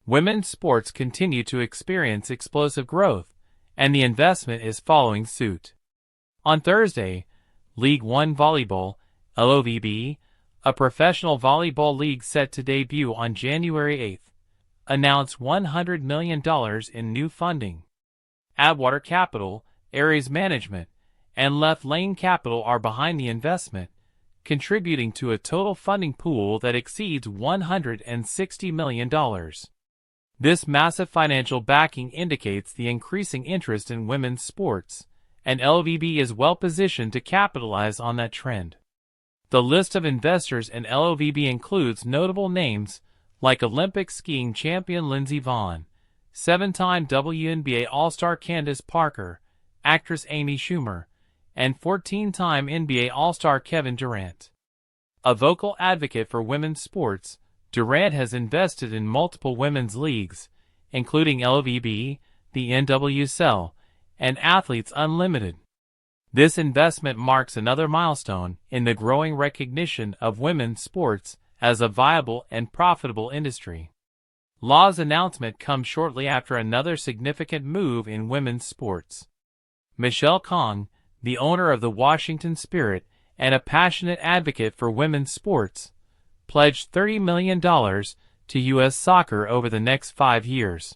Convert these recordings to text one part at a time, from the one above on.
Women's sports continue to experience explosive growth, and the investment is following suit. On Thursday, League One Volleyball, LOVB, a professional volleyball league set to debut on January 8th, announced $100 million in new funding. Adwater Capital, Ares Management, and Left Lane Capital are behind the investment, contributing to a total funding pool that exceeds $160 million. This massive financial backing indicates the increasing interest in women's sports, and LOVB is well positioned to capitalize on that trend. The list of investors in LOVB includes notable names like Olympic skiing champion Lindsey Vonn, 7-time WNBA All-Star Candace Parker, actress Amy Schumer, and 14-time NBA All-Star Kevin Durant. A vocal advocate for women's sports, Durant has invested in multiple women's leagues, including LOVB, the NWSL, and Athletes Unlimited. This investment marks another milestone in the growing recognition of women's sports as a viable and profitable industry. LOVB's announcement comes shortly after another significant move in women's sports. Michelle Kong, the owner of the Washington Spirit and a passionate advocate for women's sports, pledged $30 million to U.S. soccer over the next 5 years.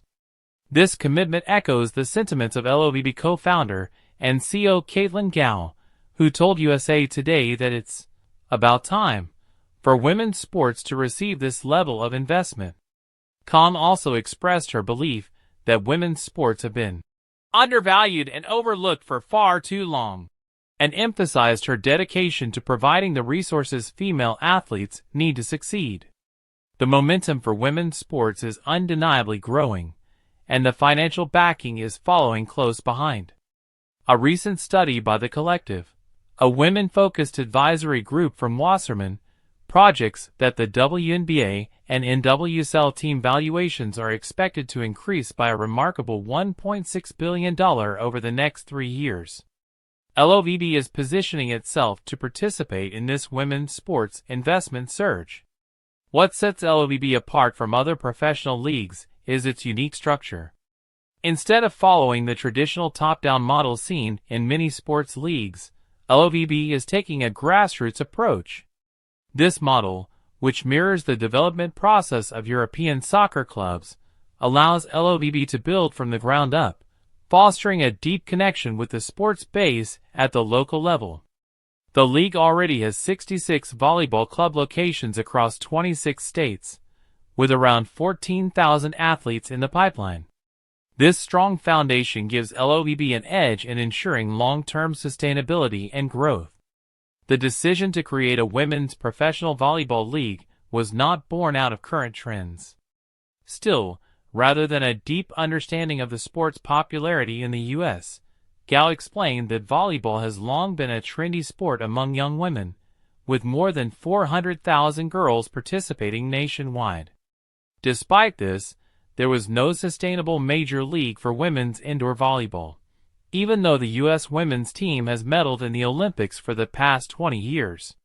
This commitment echoes the sentiments of LOVB co-founder and CEO Caitlin Gao, who told USA Today that it's about time for women's sports to receive this level of investment. Kong also expressed her belief that women's sports have been undervalued and overlooked for far too long, and emphasized her dedication to providing the resources female athletes need to succeed. The momentum for women's sports is undeniably growing, and the financial backing is following close behind. A recent study by The Collective, a women-focused advisory group from Wasserman, projects that the WNBA and NWSL team valuations are expected to increase by a remarkable $1.6 billion over the next 3 years. LOVB is positioning itself to participate in this women's sports investment surge. What sets LOVB apart from other professional leagues is its unique structure. Instead of following the traditional top-down model seen in many sports leagues, LOVB is taking a grassroots approach. This model, which mirrors the development process of European soccer clubs, allows LOVB to build from the ground up, fostering a deep connection with the sports base at the local level. The league already has 66 volleyball club locations across 26 states, with around 14,000 athletes in the pipeline. This strong foundation gives LOVB an edge in ensuring long-term sustainability and growth. The decision to create a women's professional volleyball league was not born out of current trends. Still, rather than a deep understanding of the sport's popularity in the U.S., Gao explained that volleyball has long been a trendy sport among young women, with more than 400,000 girls participating nationwide. Despite this, there was no sustainable major league for women's indoor volleyball, even though the U.S. women's team has medaled in the Olympics for the past 20 years.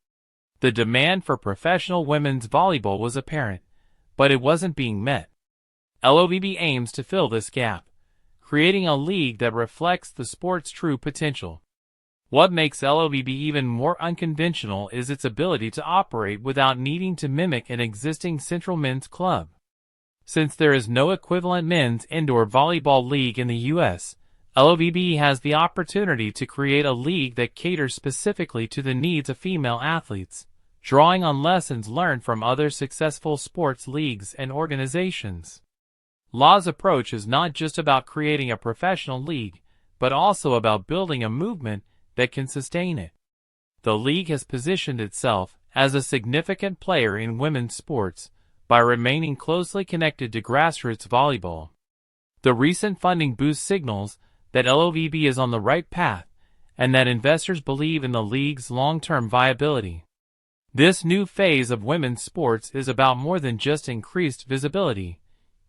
The demand for professional women's volleyball was apparent, but it wasn't being met. LOVB aims to fill this gap, creating a league that reflects the sport's true potential. What makes LOVB even more unconventional is its ability to operate without needing to mimic an existing central men's club. Since there is no equivalent men's indoor volleyball league in the U.S., LOVB has the opportunity to create a league that caters specifically to the needs of female athletes, drawing on lessons learned from other successful sports leagues and organizations. LOVB's approach is not just about creating a professional league, but also about building a movement that can sustain it. The league has positioned itself as a significant player in women's sports by remaining closely connected to grassroots volleyball. The recent funding boost signals that LOVB is on the right path and that investors believe in the league's long-term viability. This new phase of women's sports is about more than just increased visibility.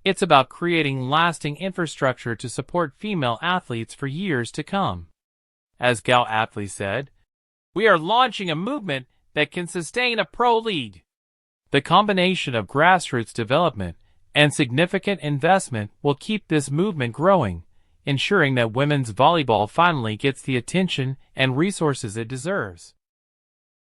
It's about creating lasting infrastructure to support female athletes for years to come. As Gao aptly said, "We are launching a movement that can sustain a pro league." The combination of grassroots development and significant investment will keep this movement growing, ensuring that women's volleyball finally gets the attention and resources it deserves.